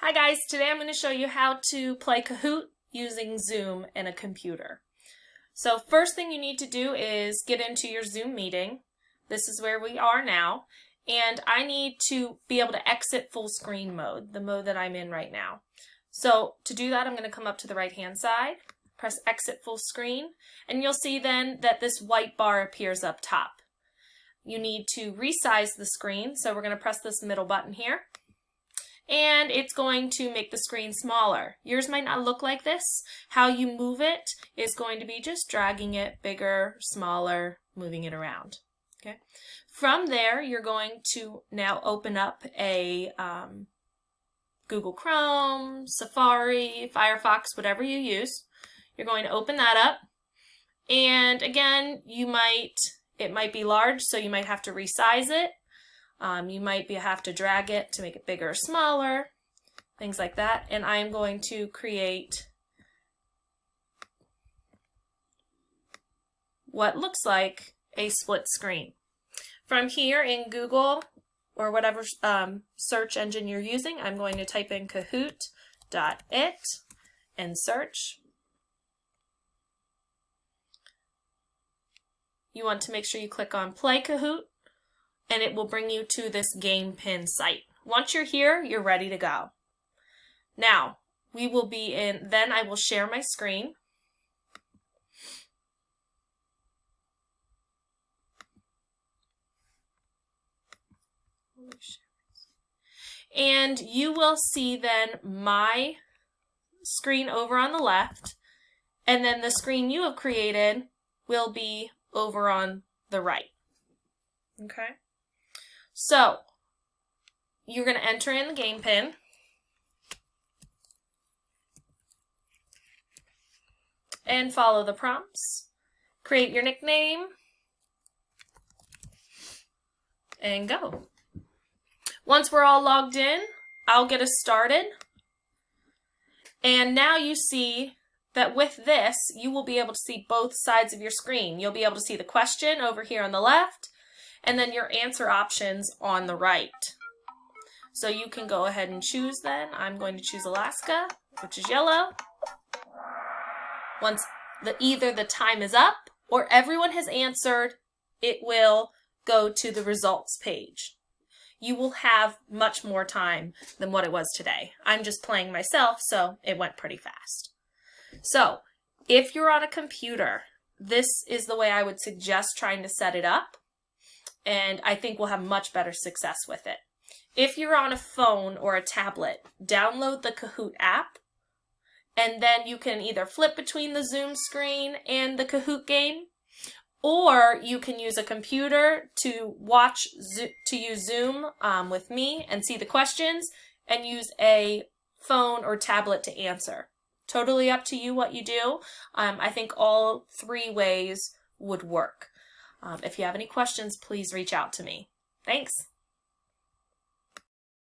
Hi guys, today I'm going to show you how to play Kahoot using Zoom and a computer. So first thing you need to do is get into your Zoom meeting. This is where we are now, and I need to be able to exit full screen mode, the mode that I'm in right now. So to do that, I'm going to come up to the right hand side, press exit full screen, and you'll see then that this white bar appears up top. You need to resize the screen, so we're going to press this middle button here. And it's going to make the screen smaller. Yours might not look like this. How you move it is going to be just dragging it bigger, smaller, moving it around. Okay. From there, you're going to now open up a Google Chrome, Safari, Firefox, whatever you use. You're going to open that up. And again, it might be large, so you might have to resize it. You might have to drag it to make it bigger or smaller, things like that. And I'm going to create what looks like a split screen. From here in Google or whatever search engine you're using, I'm going to type in kahoot.it and search. You want to make sure you click on Play Kahoot, and it will bring you to this game pin site. Once you're here, you're ready to go. Now, then I will share my screen. And you will see then my screen over on the left, and then the screen you have created will be over on the right. Okay? So, you're going to enter in the game pin. And follow the prompts. Create your nickname. And go. Once we're all logged in, I'll get us started. And now you see that with this, you will be able to see both sides of your screen. You'll be able to see the question over here on the left, and then your answer options on the right. So you can go ahead and choose then. I'm going to choose Alaska, which is yellow. Once either the time is up or everyone has answered, it will go to the results page. You will have much more time than what it was today. I'm just playing myself, so it went pretty fast. So if you're on a computer, this is the way I would suggest trying to set it up. And I think we'll have much better success with it. If you're on a phone or a tablet, download the Kahoot app, and then you can either flip between the Zoom screen and the Kahoot game, or you can use a computer to use Zoom with me and see the questions, and use a phone or tablet to answer. Totally up to you what you do. I think all three ways would work. If you have any questions, please reach out to me. Thanks.